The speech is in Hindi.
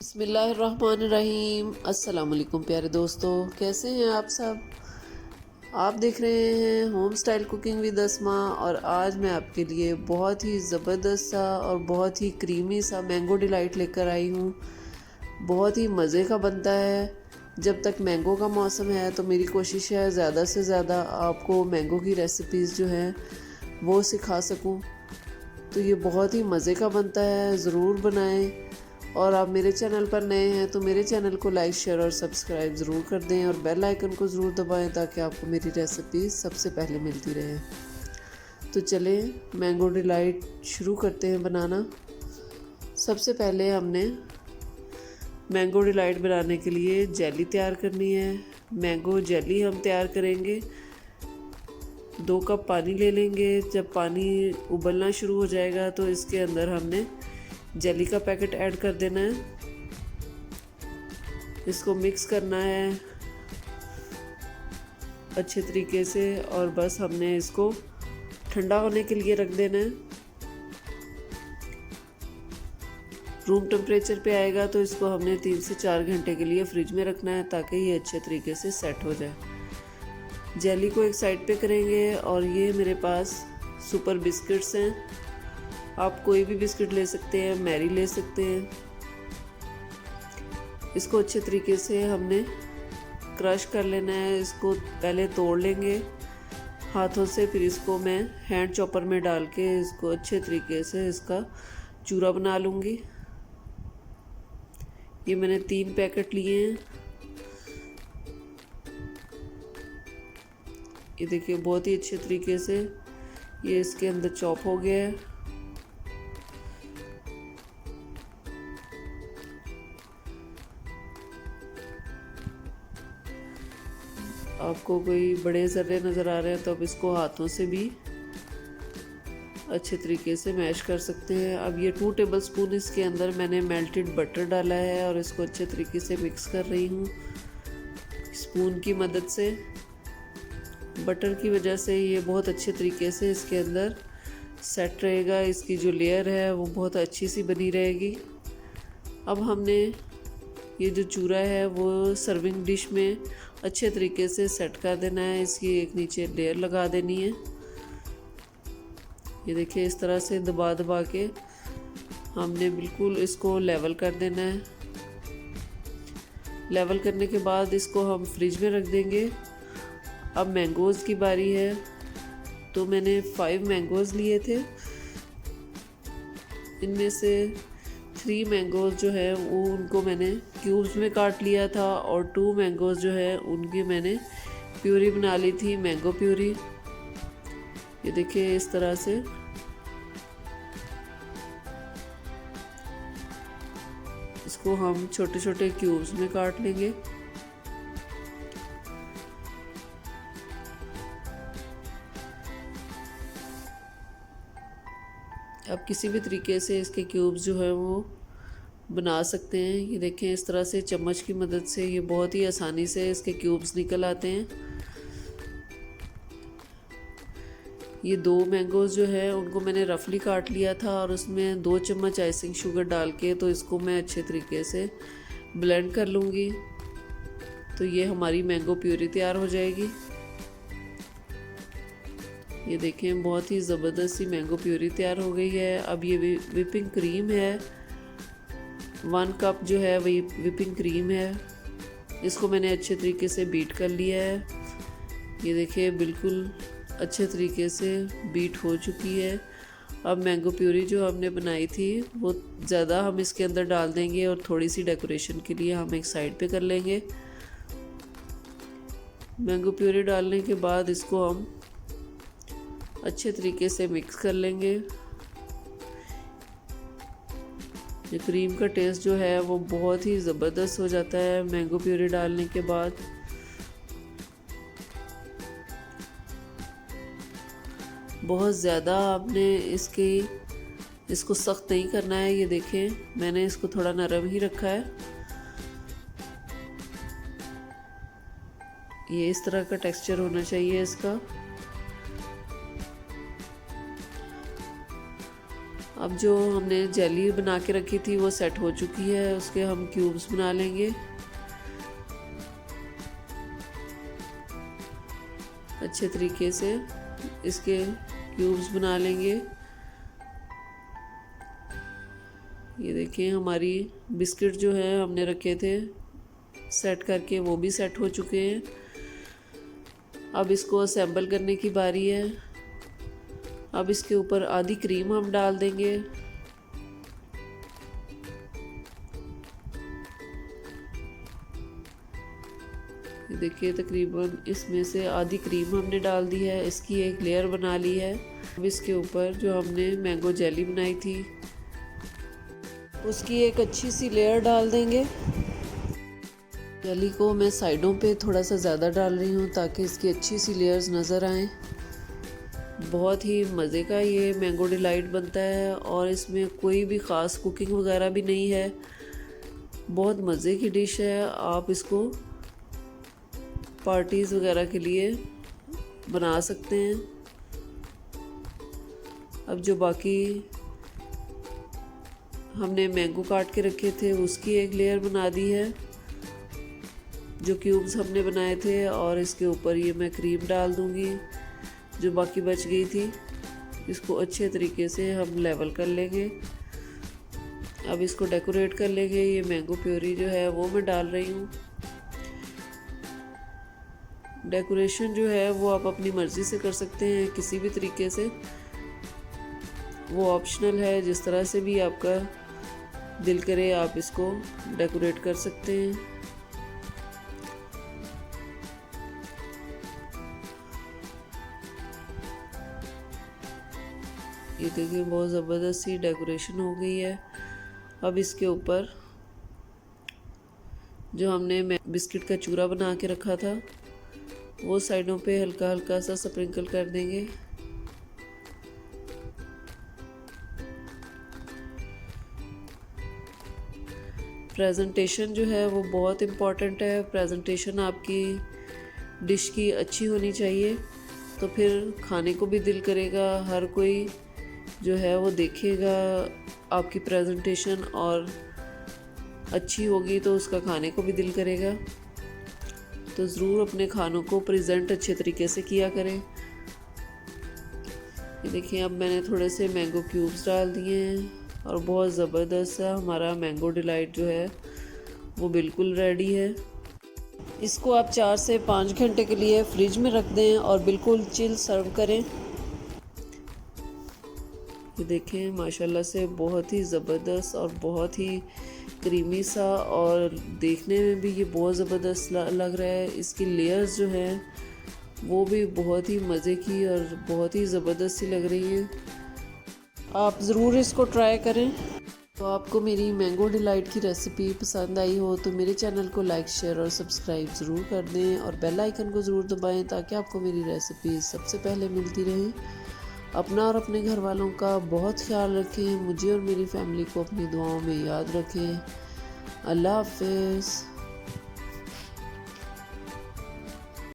बिस्मिल्लाहिर्रहमानिर्रहीम। अस्सलाम वालेकुम प्यारे दोस्तों, कैसे हैं आप सब। आप देख रहे हैं होम स्टाइल कुकिंग विद अस्मा और आज मैं आपके लिए बहुत ही ज़बरदस्त सा और बहुत ही क्रीमी सा मैंगो डिलाइट लेकर आई हूँ। बहुत ही मज़े का बनता है। जब तक मैंगो का मौसम है तो मेरी कोशिश है ज़्यादा से ज़्यादा आपको मैंगो की रेसिपीज़ जो हैं वो सिखा सकूँ। तो ये बहुत ही मज़े का बनता है, ज़रूर बनाएं। और आप मेरे चैनल पर नए हैं तो मेरे चैनल को लाइक शेयर और सब्सक्राइब ज़रूर कर दें और बेल आइकन को ज़रूर दबाएं ताकि आपको मेरी रेसिपी सबसे पहले मिलती रहे। तो चलें मैंगो डिलाइट शुरू करते हैं बनाना। सबसे पहले हमने मैंगो डिलाइट बनाने के लिए जेली तैयार करनी है। मैंगो जेली हम तैयार करेंगे। 2 कप पानी ले लेंगे। जब पानी उबलना शुरू हो जाएगा तो इसके अंदर हमने जेली का पैकेट ऐड कर देना है। इसको मिक्स करना है अच्छे तरीके से और बस हमने इसको ठंडा होने के लिए रख देना है। रूम टेम्परेचर पे आएगा तो इसको हमने 3 से 4 घंटे के लिए फ्रिज में रखना है ताकि ये अच्छे तरीके से सेट हो जाए। जेली को एक साइड पे करेंगे और ये मेरे पास सुपर बिस्किट्स हैं। आप कोई भी बिस्किट ले सकते हैं, मैरी ले सकते हैं। इसको अच्छे तरीके से हमने क्रश कर लेना है। इसको पहले तोड़ लेंगे हाथों से, फिर इसको मैं हैंड चॉपर में डाल के इसको अच्छे तरीके से इसका चूरा बना लूँगी। ये मैंने 3 पैकेट लिए हैं। ये देखिए बहुत ही अच्छे तरीके से ये इसके अंदर चॉप हो गया है। आपको कोई बड़े ज़र्रे नज़र आ रहे हैं तो आप इसको हाथों से भी अच्छे तरीके से मैश कर सकते हैं। अब ये 2 टेबलस्पून इसके अंदर मैंने मेल्टेड बटर डाला है और इसको अच्छे तरीके से मिक्स कर रही हूँ स्पून की मदद से। बटर की वजह से ये बहुत अच्छे तरीके से इसके अंदर सेट रहेगा। इसकी जो लेयर है वो बहुत अच्छी सी बनी रहेगी। अब हमने ये जो चूरा है वो सर्विंग डिश में अच्छे तरीके से सेट कर देना है। इसकी एक नीचे लेयर लगा देनी है। ये देखिए इस तरह से दबा दबा के हमने बिल्कुल इसको लेवल कर देना है। लेवल करने के बाद इसको हम फ्रिज में रख देंगे। अब मैंगोज़ की बारी है। तो मैंने 5 मैंगोज़ लिए थे। इनमें से 3 मैंगोज़ जो है वो उनको मैंने क्यूब्स में काट लिया था और 2 मैंगोज़ जो है उनकी मैंने प्यूरी बना ली थी, मैंगो प्यूरी। ये देखिए इस तरह से इसको हम छोटे छोटे क्यूब्स में काट लेंगे। आप किसी भी तरीके से इसके क्यूब्स जो है वो बना सकते हैं। ये देखें इस तरह से चम्मच की मदद से ये बहुत ही आसानी से इसके क्यूब्स निकल आते हैं। ये 2 मैंगोज़ जो है उनको मैंने रफली काट लिया था और उसमें 2 चम्मच आइसिंग शुगर डाल के तो इसको मैं अच्छे तरीके से ब्लेंड कर लूँगी। तो ये हमारी मैंगो प्यूरी तैयार हो जाएगी। ये देखें बहुत ही ज़बरदस्त सी मैंगो प्यूरी तैयार हो गई है। अब ये विपिंग क्रीम है, 1 कप जो है वही विपिंग क्रीम है। इसको मैंने अच्छे तरीके से बीट कर लिया है। ये देखिए बिल्कुल अच्छे तरीके से बीट हो चुकी है। अब मैंगो प्यूरी जो हमने बनाई थी वो ज़्यादा हम इसके अंदर डाल देंगे और थोड़ी सी डेकोरेशन के लिए हम एक साइड पे कर लेंगे। मैंगो प्यूरी डालने के बाद इसको हम अच्छे तरीके से मिक्स कर लेंगे। ये क्रीम का टेस्ट जो है वो बहुत ही ज़बरदस्त हो जाता है मैंगो प्यूरी डालने के बाद। बहुत ज़्यादा आपने इसको सख्त नहीं करना है। ये देखें मैंने इसको थोड़ा नरम ही रखा है। ये इस तरह का टेक्सचर होना चाहिए इसका। अब जो हमने जेली बना के रखी थी वो सेट हो चुकी है, उसके हम क्यूब्स बना लेंगे। अच्छे तरीके से इसके क्यूब्स बना लेंगे। ये देखिए हमारी बिस्किट जो है हमने रखे थे सेट करके, वो भी सेट हो चुके हैं। अब इसको असेंबल करने की बारी है। अब इसके ऊपर आधी क्रीम हम डाल देंगे। ये देखिए तकरीबन इसमें से आधी क्रीम हमने डाल दी है, इसकी एक लेयर बना ली है। अब इसके ऊपर जो हमने मैंगो जेली बनाई थी उसकी एक अच्छी सी लेयर डाल देंगे। जेली को मैं साइडों पे थोड़ा सा ज़्यादा डाल रही हूँ ताकि इसकी अच्छी सी लेयर्स नज़र आएँ। बहुत ही मज़े का ये मैंगो डिलाइट बनता है और इसमें कोई भी ख़ास कुकिंग वगैरह भी नहीं है। बहुत मज़े की डिश है, आप इसको पार्टीज़ वगैरह के लिए बना सकते हैं। अब जो बाकी हमने मैंगो काट के रखे थे उसकी एक लेयर बना दी है, जो क्यूब्स हमने बनाए थे, और इसके ऊपर ये मैं क्रीम डाल दूंगी जो बाकी बच गई थी। इसको अच्छे तरीके से हम लेवल कर लेंगे। अब इसको डेकोरेट कर लेंगे। ये मैंगो प्योरी जो है वो मैं डाल रही हूँ। डेकोरेशन जो है वो आप अपनी मर्ज़ी से कर सकते हैं, किसी भी तरीके से, वो ऑप्शनल है। जिस तरह से भी आपका दिल करे आप इसको डेकोरेट कर सकते हैं। ये देखिए बहुत ज़बरदस्त सी डेकोरेशन हो गई है। अब इसके ऊपर जो हमने बिस्किट का चूरा बना के रखा था वो साइडों पे हल्का हल्का सा स्प्रिंकल कर देंगे। प्रेजेंटेशन जो है वो बहुत इम्पॉर्टेंट है। प्रेजेंटेशन आपकी डिश की अच्छी होनी चाहिए, तो फिर खाने को भी दिल करेगा। हर कोई जो है वो देखेगा आपकी प्रेजेंटेशन और अच्छी होगी तो उसका खाने को भी दिल करेगा। तो ज़रूर अपने खानों को प्रेजेंट अच्छे तरीके से किया करें। ये देखिए अब मैंने थोड़े से मैंगो क्यूब्स डाल दिए हैं और बहुत ज़बरदस्त सा हमारा मैंगो डिलाइट जो है वो बिल्कुल रेडी है। इसको आप 4 से 5 घंटे के लिए फ्रिज में रख दें और बिल्कुल चिल सर्व करें। ये देखें माशाल्लाह से बहुत ही ज़बरदस्त और बहुत ही क्रीमी सा, और देखने में भी ये बहुत ज़बरदस्त लग रहा है। इसकी लेयर्स जो हैं वो भी बहुत ही मज़े की और बहुत ही ज़बरदस्त सी लग रही है। आप ज़रूर इसको ट्राई करें। तो आपको मेरी मैंगो डिलाइट की रेसिपी पसंद आई हो तो मेरे चैनल को लाइक, शेयर और सब्सक्राइब ज़रूर कर दें और बेल आइकन को ज़रूर दबाएं ताकि आपको मेरी रेसिपी सबसे पहले मिलती रहे। अपना और अपने घर वालों का बहुत ख्याल रखें। मुझे और मेरी फैमिली को अपनी दुआओं में याद रखें। अल्लाह हाफ़िज़।